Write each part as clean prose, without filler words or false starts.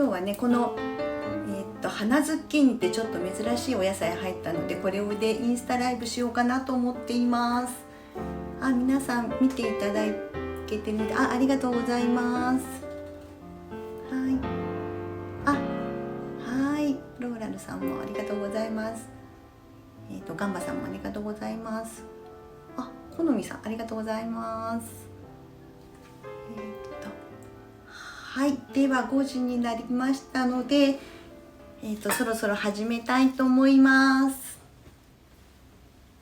今日はねこの、花ズッキーニってちょっと珍しいお野菜入ったので、これでインスタライブしようかなと思っています。皆さん見ていただけてみて、ありがとうございます。はい、ローラルさんもありがとうございます。ガンバさんもありがとうございます。好みさんありがとうございます。はい、では5時になりましたので、そろそろ始めたいと思います。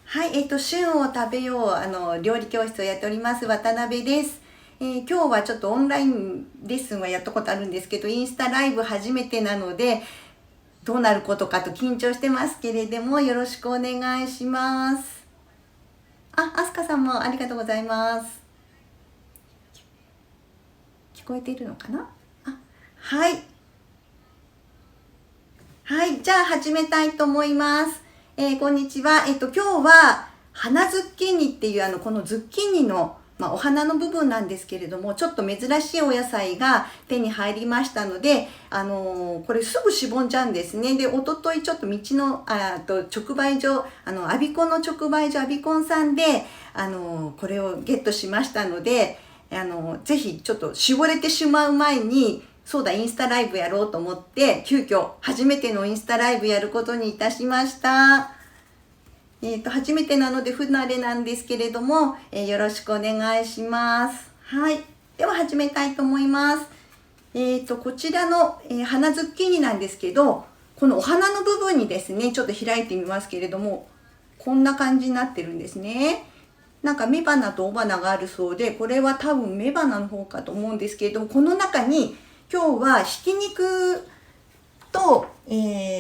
はい、旬を食べよう料理教室をやっております渡辺です。今日はちょっとオンラインレッスンはやったことあるんですけど、インスタライブ初めてなのでどうなることかと緊張してますけれども、よろしくお願いします。アスカさんもありがとうございます。聞こえているのかな？はい、じゃあ始めたいと思います。こんにちは。今日は花ズッキーニっていうこのズッキーニのお花の部分なんですけれども、ちょっと珍しいお野菜が手に入りましたので、これすぐしぼんじゃうんですね。で、一昨日ちょっと道の直売所、アビコの直売所アビコンさんでこれをゲットしましたので、ぜひちょっと絞れてしまう前に、そうだインスタライブやろうと思って急遽初めてのインスタライブやることにいたしました。初めてなので不慣れなんですけれども、よろしくお願いします。はい、では始めたいと思います。こちらの、花ズッキーニなんですけど、このお花の部分にですねちょっと開いてみますけれども、こんな感じになってるんですね。なんか雌花と雄花があるそうで、これは多分雌花の方かと思うんですけれども、この中に今日はひき肉と、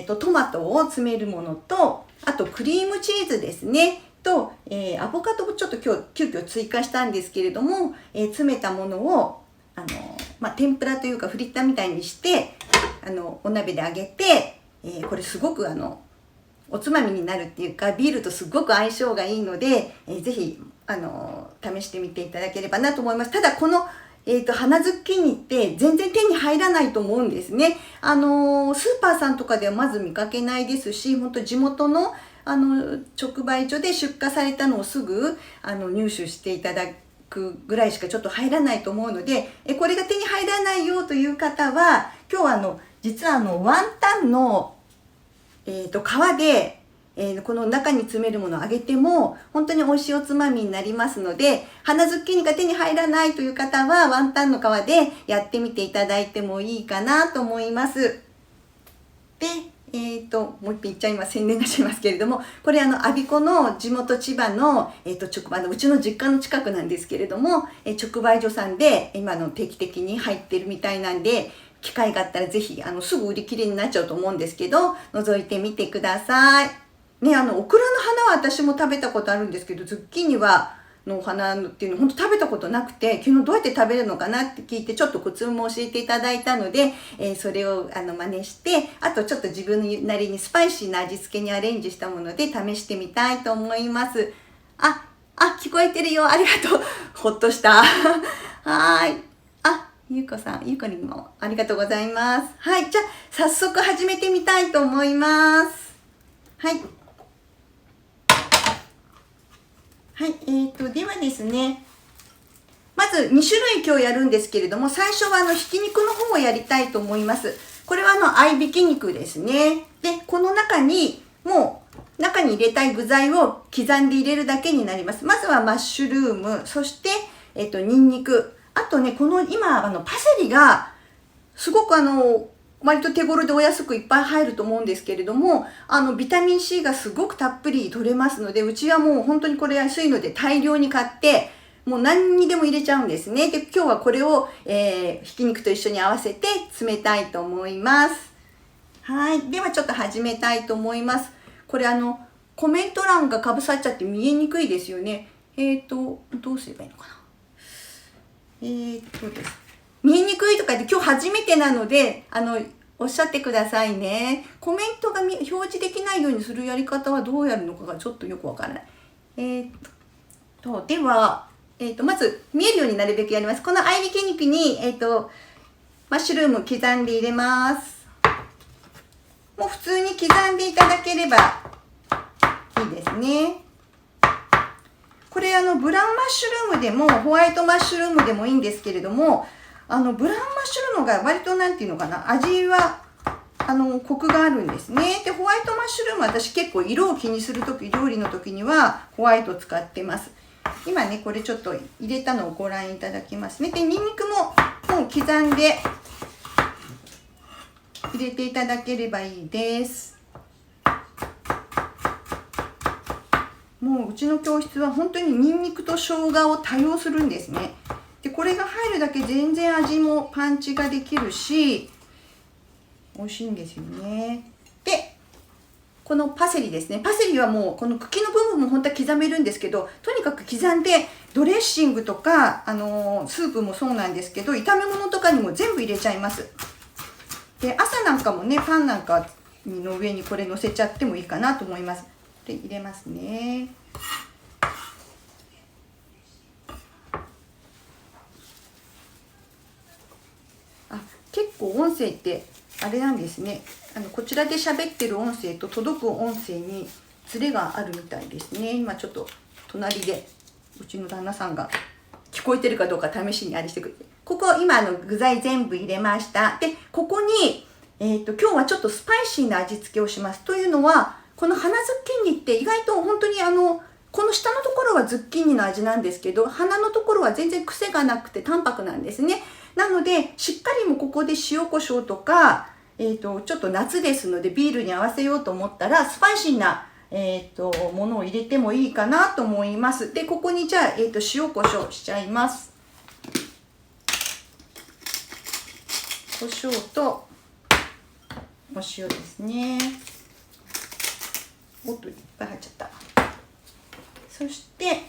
トマトを詰めるものと、あとクリームチーズですねと、アボカドをちょっと今日急遽追加したんですけれども、詰めたものを天ぷらというかフリッターみたいにしてお鍋で揚げて、これすごくおつまみになるっていうか、ビールとすごく相性がいいので、ぜひ試してみていただければなと思います。ただこの花ズッキーニって全然手に入らないと思うんですね。スーパーさんとかではまず見かけないですし、本当地元の直売所で出荷されたのをすぐ入手していただくぐらいしかちょっと入らないと思うので、これが手に入らないよという方は、今日は実はワンタンの、皮でこの中に詰めるものを揚げても本当に美味しいおつまみになりますので、花ズッキーニが手に入らないという方はワンタンの皮でやってみていただいてもいいかなと思います。で、もう一品言っちゃいます、宣伝出しますけれども、これアビコの地元千葉の、直売うちの実家の近くなんですけれども、直売所さんで今定期的に入ってるみたいなんで、機会があったらぜひすぐ売り切れになっちゃうと思うんですけど、覗いてみてください。ね、オクラの花は私も食べたことあるんですけど、ズッキーニの花っていうの本当食べたことなくて、昨日どうやって食べるのかなって聞いて、ちょっとコツも教えていただいたので、それを真似して、あとちょっと自分なりにスパイシーな味付けにアレンジしたもので試してみたいと思います。聞こえてるよ、ありがとう。ほっとした。はい。ゆうこさん、ゆうこにもありがとうございます。はい、じゃあ早速始めてみたいと思います。はい。ではですね、まず2種類今日やるんですけれども、最初はひき肉の方をやりたいと思います。これは合いびき肉ですね。で、この中に中に入れたい具材を刻んで入れるだけになります。まずはマッシュルーム、そしてニンニク、あとね、この今パセリがすごく割と手頃でお安くいっぱい入ると思うんですけれども、ビタミン C がすごくたっぷり取れますので、うちはもう本当にこれ安いので大量に買ってもう何にでも入れちゃうんですね。で、今日はこれを、ひき肉と一緒に合わせて詰めたいと思います。はい、ではちょっと始めたいと思います。これコメント欄がかぶさっちゃって見えにくいですよね。どうすればいいのかな。見えにくいとかで今日初めてなのでおっしゃってくださいね。コメントが表示できないようにするやり方はどうやるのかがちょっとよくわからない。では、まず見えるようになるべくやります。この合いびき肉にマッシュルーム刻んで入れます。もう普通に刻んでいただければいいですね。これブラウンマッシュルームでもホワイトマッシュルームでもいいんですけれども、ブラウンマッシュルームが割となんていうのかな、味はコクがあるんですね。でホワイトマッシュルームは私結構色を気にする時、料理の時にはホワイトを使ってます。今ねこれちょっと入れたのをご覧いただきますね。でニンニクももう刻んで入れていただければいいです。もううちの教室は本当にニンニクと生姜を多用するんですね。でこれが入るだけ全然味もパンチができるし美味しいんですよね。でこのパセリですね。パセリはもうこの茎の部分も本当は刻めるんですけど、とにかく刻んでドレッシングとかスープもそうなんですけど、炒め物とかにも全部入れちゃいます。で朝なんかもねパンなんかの上にこれ乗せちゃってもいいかなと思います。で入れますね。結構音声ってあれなんですね。こちらで喋ってる音声と届く音声にズレがあるみたいですね。今ちょっと隣でうちの旦那さんが聞こえてるかどうか試しにあれしてくれて、ここ今具材全部入れました。でここに今日はちょっとスパイシーな味付けをします。というのはこの花ズッキーニって意外と本当にこの下のところはズッキーニの味なんですけど、花のところは全然癖がなくて淡白なんですね。なのでしっかりもここで塩コショウとか、ちょっと夏ですのでビールに合わせようと思ったらスパイシーな、ものを入れてもいいかなと思います。でここにじゃあ、塩コショウしちゃいます。コショウとお塩ですね。おっといっぱい入っちゃった。そして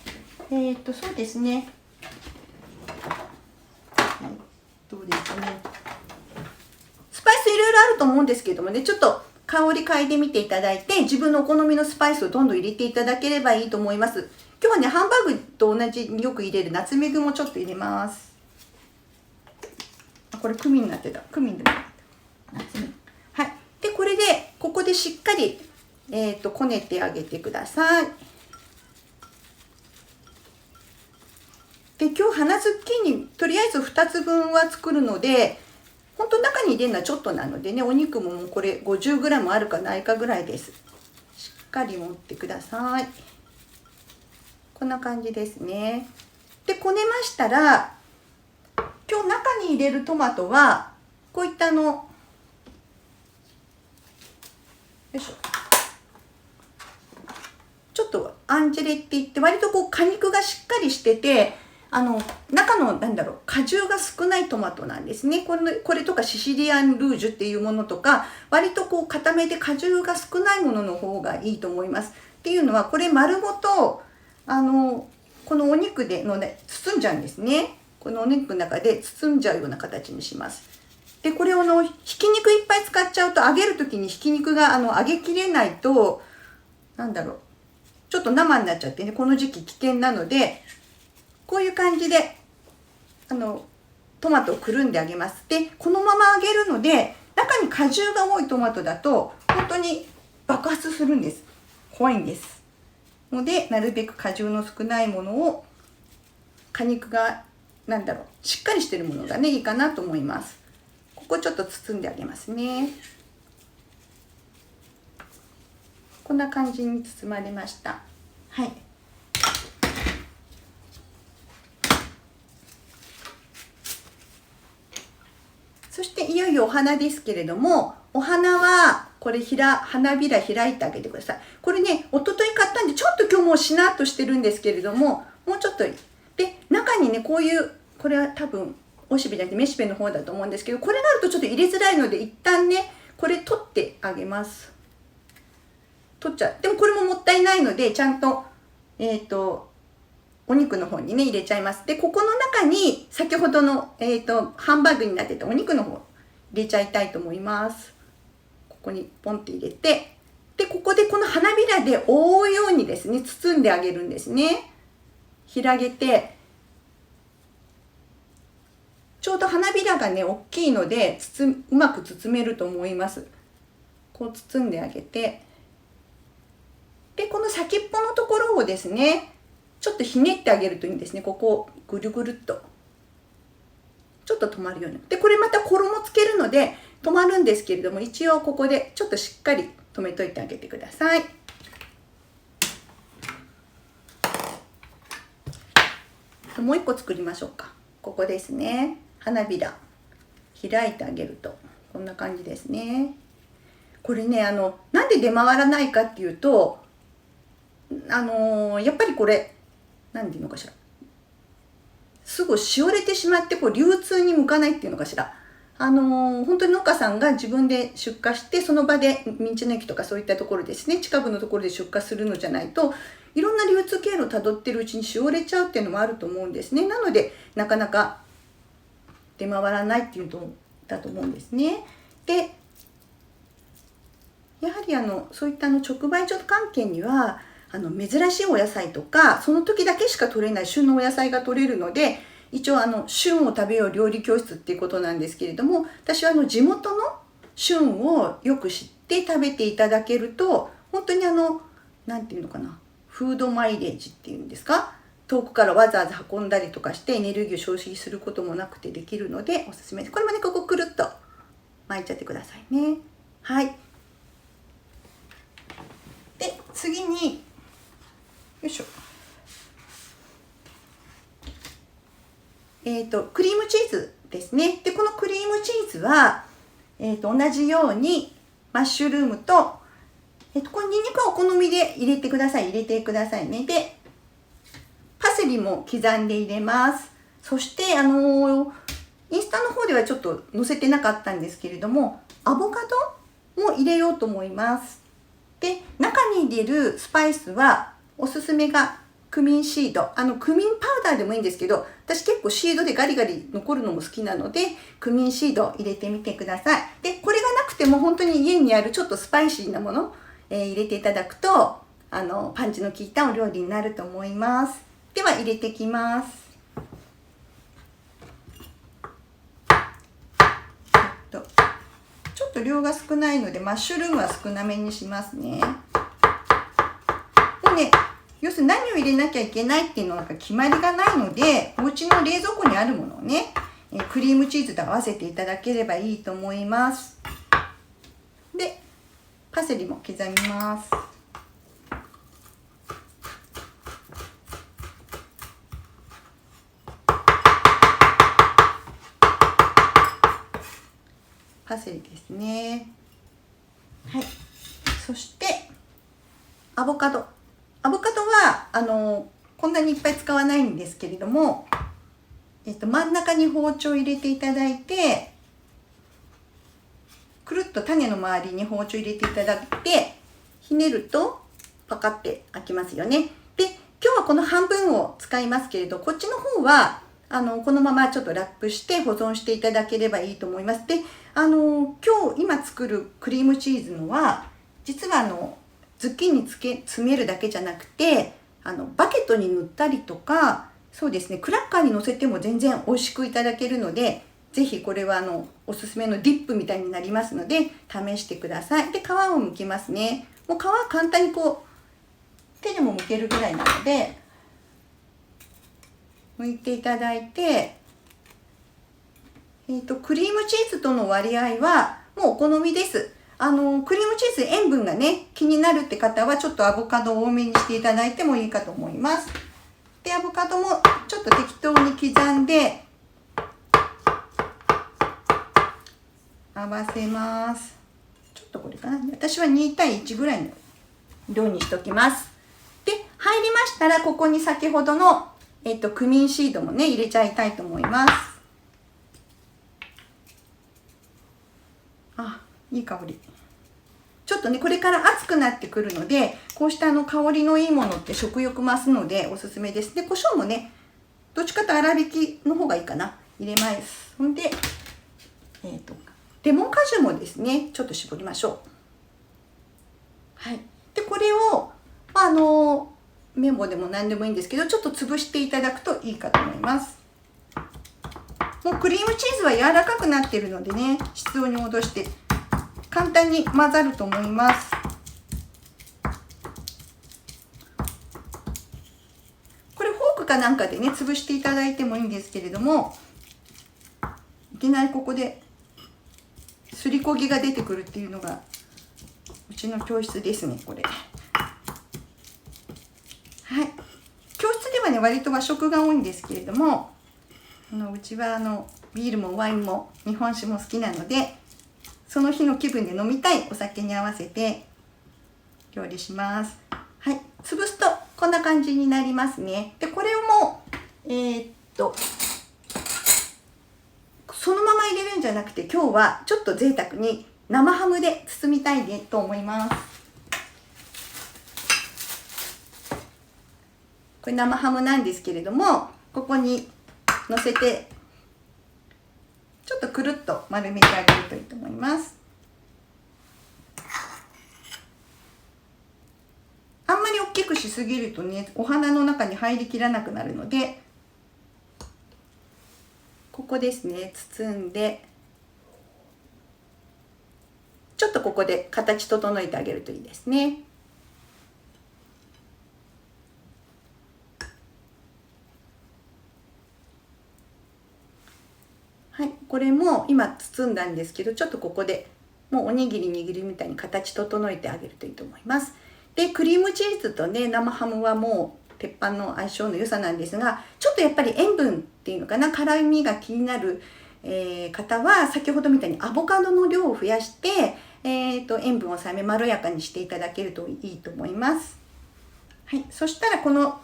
そうですね。そうですね。スパイスいろいろあると思うんですけどもね、ちょっと香り嗅いでみていただいて、自分のお好みのスパイスをどんどん入れていただければいいと思います。今日はね、ハンバーグと同じによく入れるナツメグもちょっと入れます。これクミンになってた。クミンでもナツメグ。はい。で、これで、ここでしっかり、こねてあげてください。で今日花ズッキーニとりあえず2つ分は作るので、本当中に入れるのはちょっとなのでね、お肉ももうこれ 50g あるかないかぐらいです。しっかり持ってください。こんな感じですね。でこねましたら、今日中に入れるトマトはこういったよいしょ、ちょっとアンジェレって言って割とこう果肉がしっかりしてて、中の果汁が少ないトマトなんですね。これとかシシリアンルージュっていうものとか、割とこう固めで果汁が少ないものの方がいいと思います。っていうのはこれ丸ごとこのお肉で包んじゃうんですね。このお肉の中で包んじゃうような形にします。でこれをひき肉いっぱい使っちゃうと、揚げる時にひき肉が揚げきれないとちょっと生になっちゃってね、この時期危険なので、こういう感じでトマトをくるんであげます。でこのまま揚げるので、中に果汁が多いトマトだと本当に爆発するんです。怖いんですので、なるべく果汁の少ないものを、果肉がしっかりしてるものがねいいかなと思います。ここちょっと包んであげますね。こんな感じに包まれました。はい。そしていよいよお花ですけれども、お花はこれ花びら開いてあげてください。これね、一昨日買ったんでちょっと今日もうしなっとしてるんですけれども、もうちょっとで中にねこれは多分おしべじゃなくてめしべの方だと思うんですけど、これがあるとちょっと入れづらいので一旦ねこれ取ってあげます。取っちゃう。でもこれももったいないのでちゃんとお肉の方にね入れちゃいます。でここの中に先ほどのハンバーグになってたお肉の方入れちゃいたいと思います。ここにポンって入れて、でここでこの花びらで覆うようにですね包んであげるんですね。広げて、ちょうど花びらがね大きいのでうまく包めると思います。こう包んであげて、でこの先っぽのところをですねちょっとひねってあげるといいんですね。ここをぐるぐるっとちょっと止まるように。でこれまた衣つけるので止まるんですけれども、一応ここでちょっとしっかり止めといてあげてください。もう一個作りましょうか。ここですね。花びら開いてあげるとこんな感じですね。これねなんで出回らないかっていうとやっぱりこれ何て言うのかしら、すぐしおれてしまってこう流通に向かないっていうのかしら。本当に農家さんが自分で出荷してその場で道の駅とかそういったところですね、近くのところで出荷するのじゃないといろんな流通経路をたどってるうちにしおれちゃうっていうのもあると思うんですね。なのでなかなか出回らないっていうのだと思うんですね。でやはりそういった直売所関係には珍しいお野菜とかその時だけしか取れない旬のお野菜が取れるので、一応旬を食べよう料理教室っていうことなんですけれども、私は地元の旬をよく知って食べていただけると本当になんていうのかな、フードマイレージっていうんですか、遠くからわざわざ運んだりとかしてエネルギーを消費することもなくてできるのでおすすめです。これもねここくるっと巻いちゃってくださいね。はい。で次によいしょ、クリームチーズですね。でこのクリームチーズは、同じようにマッシュルームと、これニンニクはお好みで入れてくださいね。でパセリも刻んで入れます。そしてインスタの方ではちょっと載せてなかったんですけれども、アボカドも入れようと思います。で中に入れるスパイスはおすすめがクミンシード、クミンパウダーでもいいんですけど、私結構シードでガリガリ残るのも好きなのでクミンシード入れてみてください。でこれがなくても本当に家にあるちょっとスパイシーなもの、入れていただくとパンチの効いたお料理になると思います。では入れていきます。ちょっと量が少ないのでマッシュルームは少なめにしますね。でね、要するに何を入れなきゃいけないっていうのは決まりがないので、お家の冷蔵庫にあるものをね、クリームチーズと合わせていただければいいと思います。でパセリも刻みます。パセリですね。はい。そしてアボカドはこんなにいっぱい使わないんですけれども、真ん中に包丁を入れていただいて、くるっと種の周りに包丁を入れていただいてひねるとパカって開きますよね。で今日はこの半分を使いますけれど、こっちの方はこのままちょっとラップして保存していただければいいと思います。で今作るクリームチーズのは実はズッキーニ詰めるだけじゃなくてバケットに塗ったりとか、そうですね、クラッカーに乗せても全然美味しくいただけるので、ぜひこれはおすすめのディップみたいになりますので試してください。で皮を剥きますね。もう皮は簡単にこう手でも剥けるぐらいなので剥いていただいて、クリームチーズとの割合はもうお好みです。クリームチーズ塩分がね気になるって方はちょっとアボカドを多めにしていただいてもいいかと思います。でアボカドもちょっと適当に刻んで合わせます。ちょっとこれかな、私は2対1ぐらいの量にしときます。で入りましたらここに先ほどのクミンシードもね入れちゃいたいと思います。あ、いい香り。ちょっとねこれから暑くなってくるのでこうした香りのいいものって食欲増すのでおすすめです。で胡椒もねどっちかと粗挽きの方がいいかな、入れます。ほんでレモン果汁もですねちょっと絞りましょう。はい。でこれを綿棒でも何でもいいんですけどちょっと潰していただくといいかと思います。もうクリームチーズは柔らかくなってるのでね、室温に戻して簡単に混ざると思います。これフォークかなんかでね潰していただいてもいいんですけれども、いきなりここですりこぎが出てくるっていうのがうちの教室ですね、これ。はい、教室ではね割と和食が多いんですけれども、うちはビールもワインも日本酒も好きなので、その日の気分で飲みたいお酒に合わせて料理します。はい、潰すとこんな感じになりますね。でこれをもうそのまま入れるんじゃなくて、今日はちょっと贅沢に生ハムで包みたいねと思います。これ生ハムなんですけれども、ここに乗せてちょっとくるっと丸めてあげるといいと思います。あんまり大きくしすぎるとね、お花の中に入りきらなくなるので、ここですね、包んでちょっとここで形整えてあげるといいですね。はい、これも今包んだんですけど、ちょっとここでもうおにぎり握るみたいに形整えてあげるといいと思います。でクリームチーズとね生ハムはもう鉄板の相性の良さなんですが、ちょっとやっぱり塩分っていうのかな、辛みが気になる、方は先ほどみたいにアボカドの量を増やして、塩分を抑えめまろやかにしていただけるといいと思います。はい、そしたらこの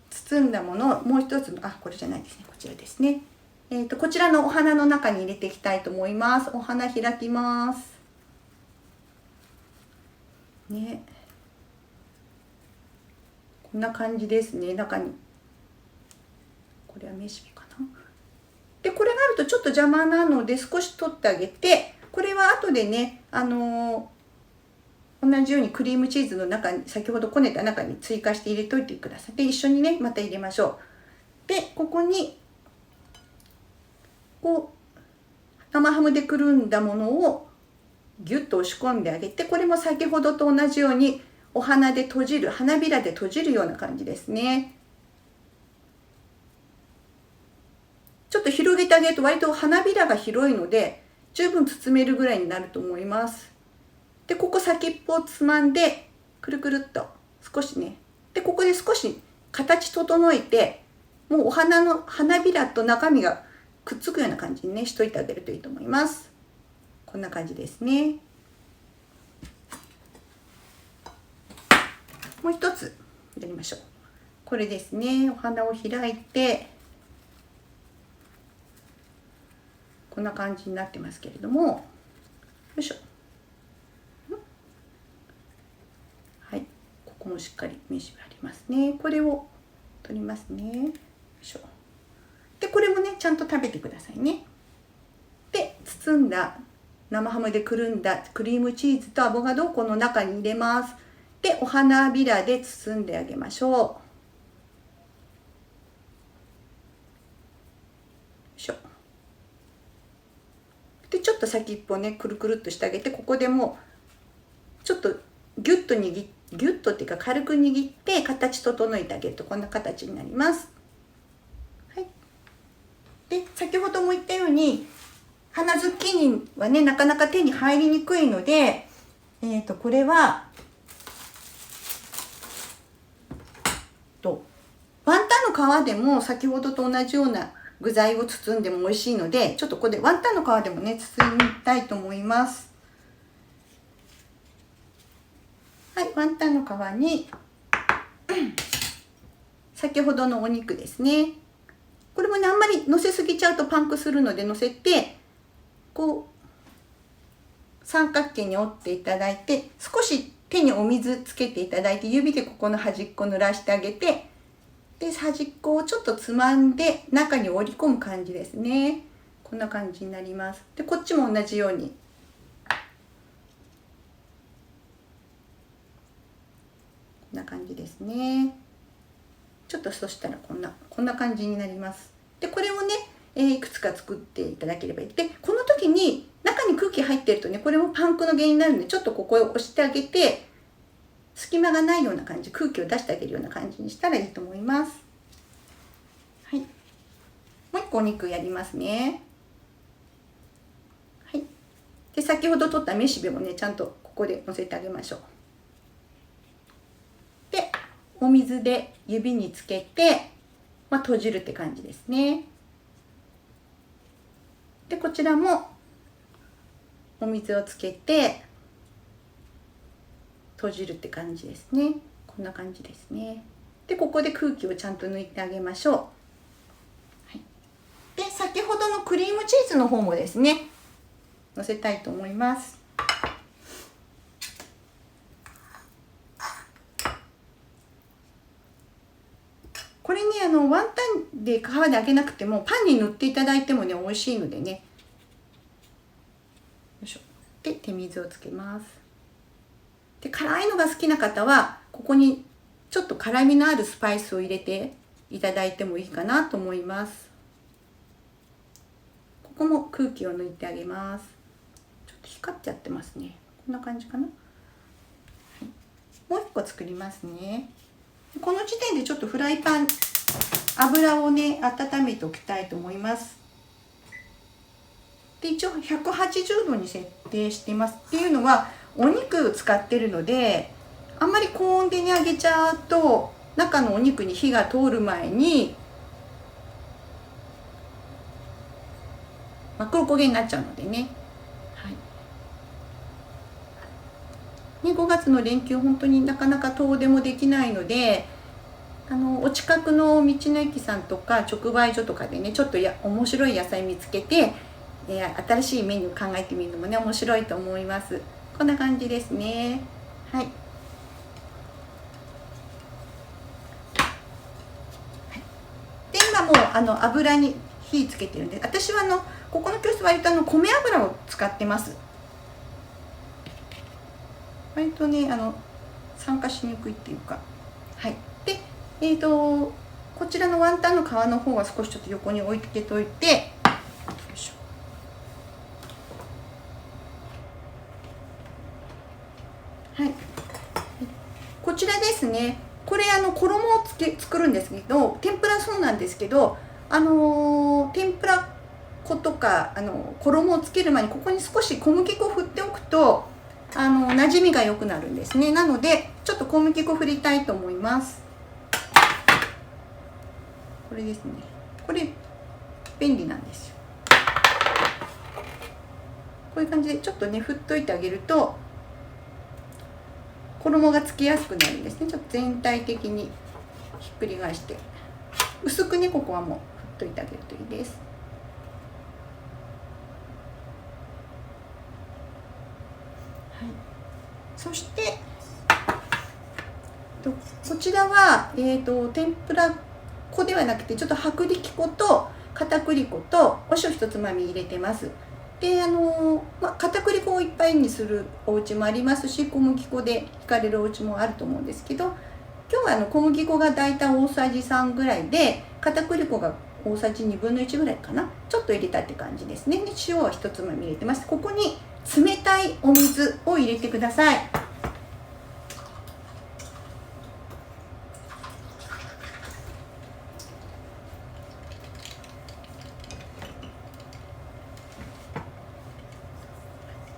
包んだものをもう一つの、これじゃないですね、こちらですね。こちらのお花の中に入れていきたいと思います。お花開きます。ね。こんな感じですね。中に。これはメシピかな。で、これがあるとちょっと邪魔なので少し取ってあげて、これは後でね、同じようにクリームチーズの中に、先ほどこねた中に追加して入れといてください。で、一緒にね、また入れましょう。で、ここに、こう、生ハムでくるんだものをギュッと押し込んであげて、これも先ほどと同じようにお花で閉じる、花びらで閉じるような感じですね。ちょっと広げてあげると割と花びらが広いので十分包めるぐらいになると思います。でここ先っぽをつまんでくるくるっと少しね、でここで少し形整えて、もうお花の花びらと中身がくっつくような感じにねしといてあげるといいと思います。こんな感じですね。もう一つやりましょう。これですね、お花を開いてこんな感じになってますけれども、よいしょ。はい、ここもしっかり目尻ありますね。これを取りますね。よいしょ。でこれもねちゃんと食べてくださいね。で包んだ生ハムでくるんだクリームチーズとアボカドをこの中に入れます。でお花びらで包んであげましょう。よいしょ。でちょっと先っぽねくるくるっとしてあげて、ここでもうちょっとギュッとギュッとっていうか軽く握って形整えてあげるとこんな形になります。はい、で先ほども言ったように花ズッキーニはねなかなか手に入りにくいので、これはワンタンの皮でも先ほどと同じような具材を包んでも美味しいので、ちょっとここでワンタンの皮でもね包みたいと思います。はい、ワンタンの皮に先ほどのお肉ですね。これもねあんまり乗せすぎちゃうとパンクするので、乗せてこう三角形に折っていただいて、少し手にお水つけていただいて、指でここの端っこ濡らしてあげて、で端っこをちょっとつまんで中に折り込む感じですね。こんな感じになります。でこっちも同じようにこんな感じですね。ちょっとそしたらこんな感じになります。でこれをね、いくつか作っていただければいい。でこの時に中に空気入ってるとね、これもパンクの原因になるので、ちょっとここを押してあげて、隙間がないような感じ、空気を出してあげるような感じにしたらいいと思います。はい、もう一個お肉やりますね。はい、で先ほど取っためしべもね、ちゃんとここで乗せてあげましょう。でお水で指につけて、閉じるって感じですね。でこちらもお水をつけて閉じるって感じですね。こんな感じですね。でここで空気をちゃんと抜いてあげましょう。はい、で先ほどのクリームチーズの方もですね、のせたいと思います。これね、ワンタンで皮で揚げなくてもパンに塗っていただいてもね、美味しいのでね。よいしょ。で手水をつけます。で辛いのが好きな方はここにちょっと辛みのあるスパイスを入れていただいてもいいかなと思います。ここも空気を抜いてあげます。ちょっと光っちゃってますね。こんな感じかな。はい、もう一個作りますね。この時点でちょっとフライパン油をね温めておきたいと思います。で一応180度に設定しています。っていうのはお肉使ってるので、あんまり高温でね揚げちゃうと中のお肉に火が通る前に黒焦げになっちゃうのでね。はい、5月の連休本当になかなか遠出もできないので、お近くの道の駅さんとか直売所とかでね、ちょっと面白い野菜見つけて、新しいメニュー考えてみるのもね面白いと思います。こんな感じですね。はい。で今もう油に火つけてるんで、私はここの教室割と米油を使ってます。割とね酸化しにくいっていうか。はい。でこちらのワンタンの皮の方は少しちょっと横に置いておいて、よいしょ。はい、こちらですね。これ衣を作るんですけど、天ぷらそうなんですけど、天ぷら粉とか衣をつける前にここに少し小麦粉を振っておくと馴染みが良くなるんですね。なのでちょっと小麦粉振りたいと思います。これですね。これ便利なんですよ。こういう感じでちょっとね振っといてあげると衣がつきやすくなるんですね。ちょっと全体的にひっくり返して薄くね、ここはもう振っといてあげるといいです。はい、そしてこちらは、天ぷら粉ではなくてちょっと薄力粉と片栗粉とお塩一つまみ入れてます。で片栗粉をいっぱいにするお家もありますし、小麦粉でひかれるお家もあると思うんですけど、今日は小麦粉がだいたい大さじ3ぐらいで、片栗粉が大さじ1/2ぐらいかな、ちょっと入れたって感じですね。で塩は一つまみ入れてます。ここに冷たいお水を入れてください。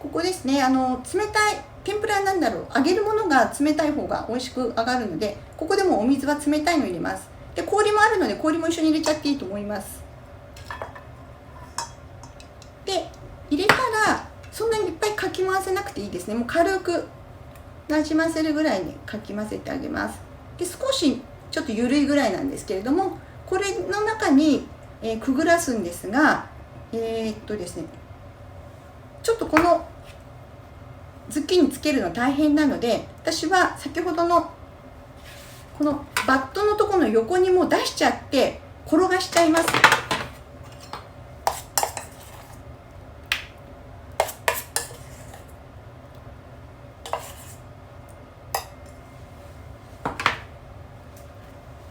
ここですね、冷たい天ぷらなんだろう、揚げるものが冷たい方が美味しく揚がるので、ここでもお水は冷たいの入れます。で氷もあるので氷も一緒に入れちゃっていいと思います。で入れたらそんなにいっぱいかき回せなくていいですね。もう軽くなじませるぐらいにかき混ぜてあげます。で少しちょっと緩いぐらいなんですけれども、これの中に、くぐらすんですが、ですね、ちょっとこのズッキーニつけるの大変なので、私は先ほどのこのバットのところの横にもう出しちゃって転がしちゃいます。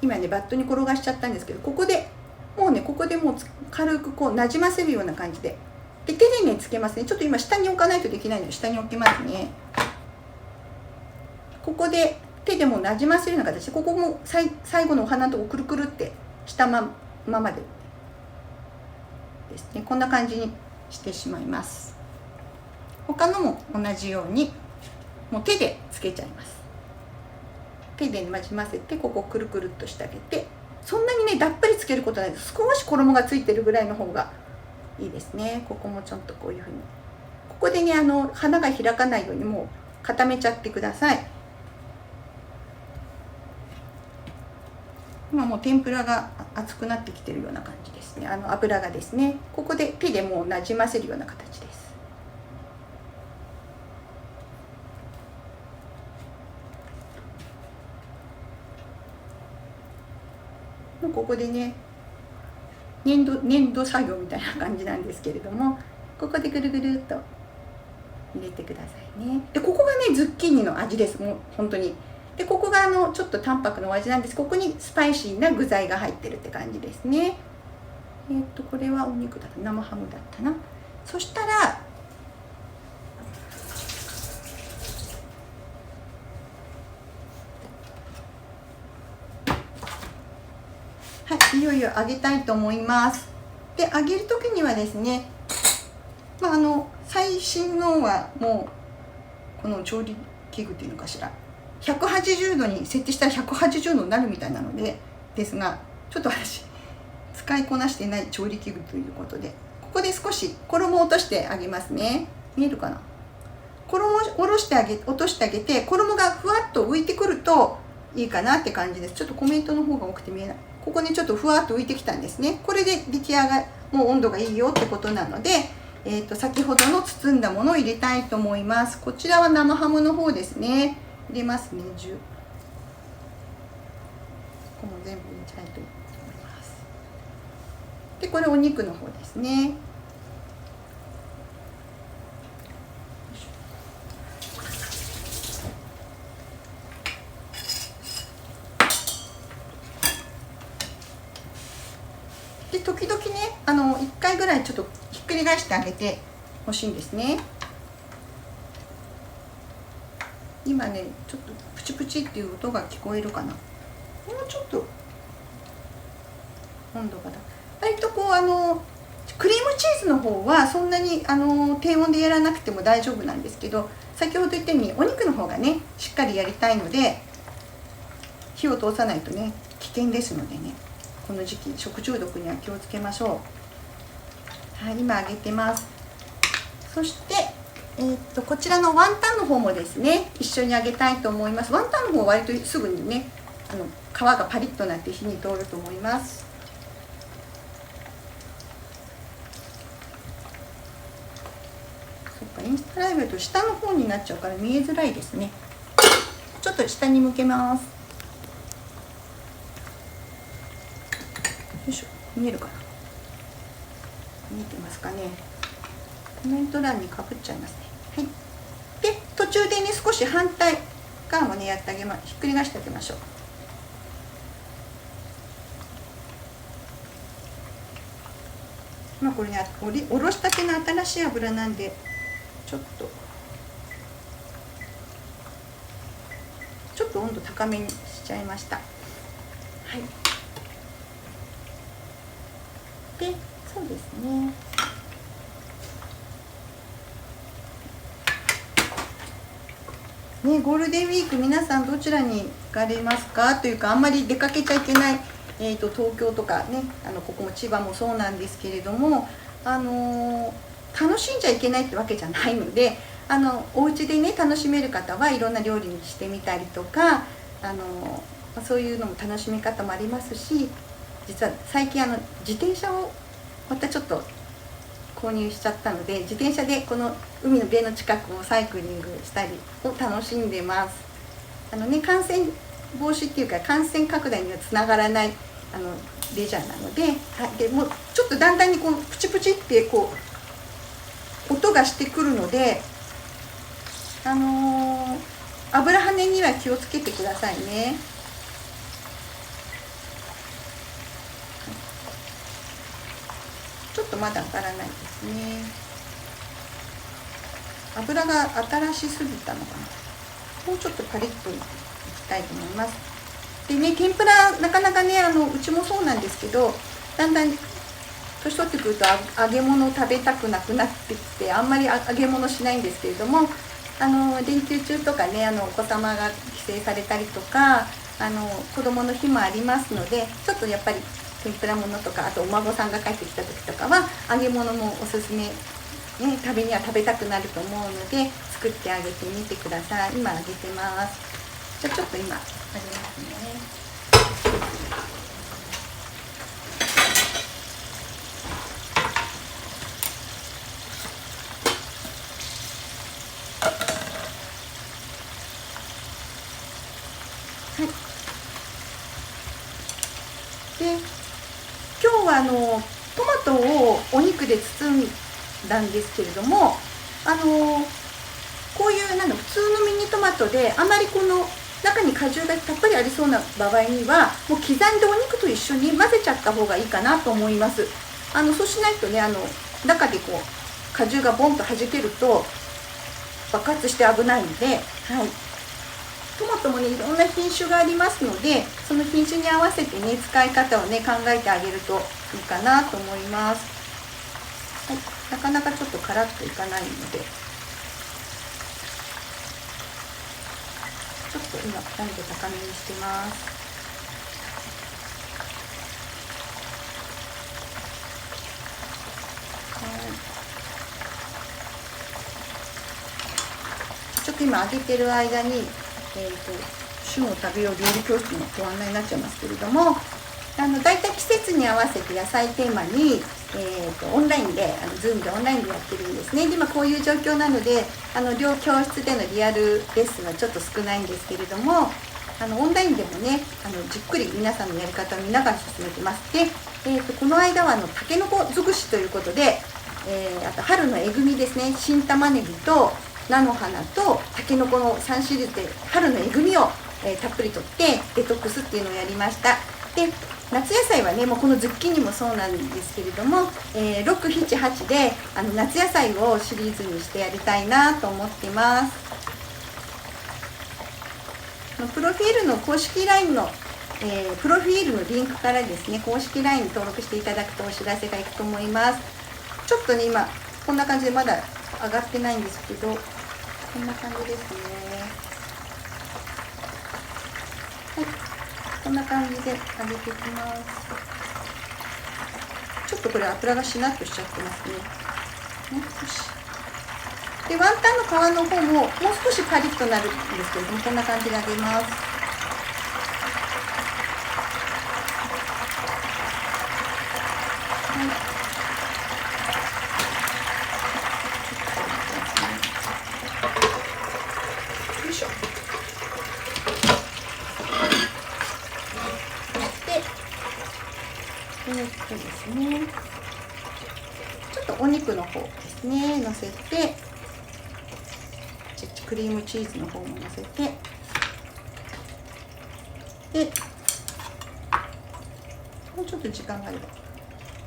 今ねバットに転がしちゃったんですけど、ここでもうね、ここでもう軽くこうなじませるような感じで、手でねつけますね。ちょっと今下に置かないとできないので下に置きますね。ここで手でもなじませるような形で、ここも最後のお花のとこくるくるってしたままでですね、こんな感じにしてしまいます。他のも同じようにもう手でつけちゃいます。手でなじませて、ここくるくるっとしてあげて、そんなにねだっぷりつけることないです。少し衣がついてるぐらいの方がいいですね。ここもちょっとこういうふうに、ここでね花が開かないようにもう固めちゃってください。今もう天ぷらが熱くなってきてるような感じですね。油がですね、ここで手でもうなじませるような形です。ここでね粘土作業みたいな感じなんですけれども、ここでぐるぐるっと入れてくださいね。でここがねズッキーニの味です。もう本当に。でここがちょっと淡白のお味なんです。ここにスパイシーな具材が入ってるって感じですね。これはお肉だった、生ハムだったな。そしたらはい、いよいよ揚げたいと思います。で揚げる時にはですね、最新のはもうこの調理器具っていうのかしら、180度に設定したら180度になるみたいなのでですが、ちょっと私使いこなしてない調理器具ということで、ここで少し衣を落としてあげますね。見えるかな。衣を落としてあげて、衣がふわっと浮いてくるといいかなって感じです。ちょっとコメントの方が多くて見えない。ここにちょっとふわっと浮いてきたんですね。これで出来上がり、もう温度がいいよってことなので、先ほどの包んだものを入れたいと思います。こちらは生ハムの方ですね。入れますね。ここも全部入れちゃいと思います。でこれお肉の方ですね。で時々ね1回ぐらいちょっとひっくり返してあげてほしいんですね。今ねちょっとプチプチっていう音が聞こえるかな。もうちょっと温度が割とこうクリームチーズの方はそんなに低温でやらなくても大丈夫なんですけど、先ほど言ったようにお肉の方がねしっかりやりたいので火を通さないとね危険ですのでね、この時期食中毒には気をつけましょう。はい、今揚げてます。そしてこちらのワンタンの方もですね一緒に揚げたいと思います。ワンタンの方は割とすぐにね皮がパリッとなって火に通ると思います。そっか、インスタライブだと下の方になっちゃうから見えづらいですね。ちょっと下に向けます。よいしょ、見えるかな。見えてますかね。コメント欄にかぶっちゃいますね。はい、で途中でね少し反対側もねやってあげまひっくり返してあげましょう。これねおろしたての新しい油なんでちょっと温度高めにしちゃいました。はい。でそうですね。ゴールデンウィーク皆さんどちらに行かれますかというか、あんまり出かけちゃいけない、東京とかねここも千葉もそうなんですけれども、楽しんじゃいけないってわけじゃないので、お家でね楽しめる方はいろんな料理にしてみたりとか、そういうのも楽しみ方もありますし、実は最近自転車をまたちょっと購入しちゃったので、自転車でこの海の辺の近くをサイクリングしたりを楽しんでます。感染防止っていうか感染拡大にはつながらないレジャーなので、はい、でもうちょっとだんだんにこうプチプチってこう音がしてくるので、油跳ねには気をつけてくださいね。っとまだ当たらないですね。油が新しすぎたのかな。もうちょっとパリッといきたいと思います。でね、天ぷらなかなかね、うちもそうなんですけど、だんだん年取ってくると揚げ物を食べたくなくなってきて、あんまり揚げ物しないんですけれども、連休中とかね、お子様が帰省されたりとか、子供の日もありますので、ちょっとやっぱり天ぷらものとか、あとお孫さんが帰ってきた時とかは揚げ物もおすすめ、ね、食べたくなると思うので作ってあげてみてください。今揚げてます。じゃあちょっと今揚げますね。で今日はトマトをお肉で包んだんですけれども、こういう普通のミニトマトであまりこの中に果汁がたっぷりありそうな場合にはもう刻んでお肉と一緒に混ぜちゃった方がいいかなと思います。そうしないとね、中でこう果汁がボンと弾けると爆発して危ないので、はい、トマトもねいろんな品種がありますので、その品種に合わせてね使い方をね考えてあげるといいかなと思います。はい、なかなかちょっとカラッといかないので、ちょっと今温度高めにしてます。ちょっと今揚げてる間に、旬を食べよう料理教室のご案内になっちゃいますけれども、だいたい季節に合わせて野菜テーマに、オンラインでZoom でオンラインでやってるんですね。で今こういう状況なので両教室でのリアルレッスンはちょっと少ないんですけれども、オンラインでもねじっくり皆さんのやり方を見ながら進めてます。で、この間はたけのこ尽くしということで、あと春のえぐみですね、新玉ねぎと菜の花とたけのこの3シリーズで春のえぐみを、たっぷりとってデトックスっていうのをやりました。で夏野菜はねもうこのズッキーニもそうなんですけれども、6、7、8で夏野菜をシリーズにしてやりたいなと思ってます。プロフィールの公式 LINE の、プロフィールのリンクからですね公式 LINE に登録していただくとお知らせがいくと思います。ちょっとね今こんな感じでまだ上がってないんですけど、こんな感じですね。はい、こんな感じで揚げていきます。ちょっとこれ油がしなっとしちゃってますね。もう少し。でワンタンの皮の方ももう少しパリッとなるんですけれども、こんな感じで揚げます。はい、よいしょ。ですね、ちょっとお肉の方ですね乗せて、クリームチーズの方も乗せて、でもうちょっと時間があれば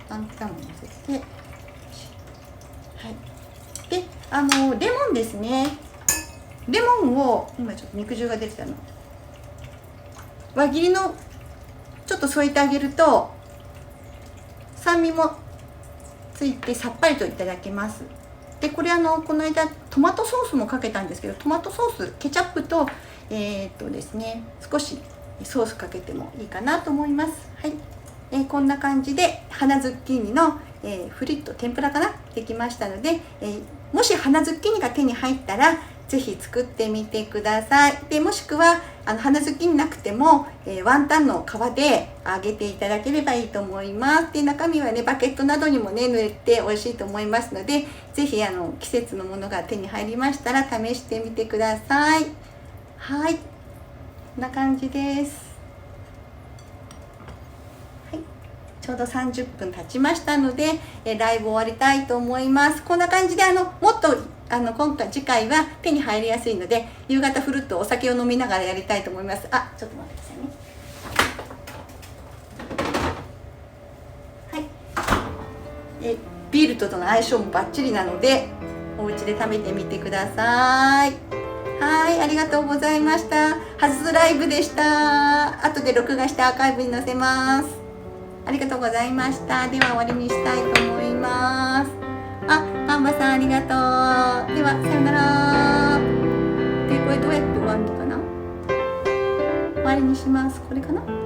ワンタンも乗せて、はい、でレモンですね。レモンを今ちょっと肉汁が出てたの輪切りのちょっと添えてあげると酸味もついてさっぱりといただけます。でこれこの間トマトソースもかけたんですけど、トマトソースケチャップとですね少しソースかけてもいいかなと思います。はい、こんな感じで花ズッキーニの、フリット天ぷらかなできましたので、もし花ズッキーニが手に入ったらぜひ作ってみてください。でもしくは花ズッキーニなくても、ワンタンの皮で揚げていただければいいと思います。で中身はねバケットなどにもね塗って美味しいと思いますので、ぜひ季節のものが手に入りましたら試してみてください。はい、こんな感じです。はい、ちょうど30分経ちましたので、ライブ終わりたいと思います。こんな感じでもっと次回は手に入りやすいので、夕方ふるっとお酒を飲みながらやりたいと思います。あ、ちょっと待ってくださいね。はい。ビールとの相性もバッチリなので、お家で食べてみてください。はい、ありがとうございました。初ライブでした。後で録画してアーカイブに載せます。ありがとうございました。では終わりにしたいと思います。あ、パンバさんありがとう。ではさよなら。で、これどうやって終わるのかな。終わりにします。これかな。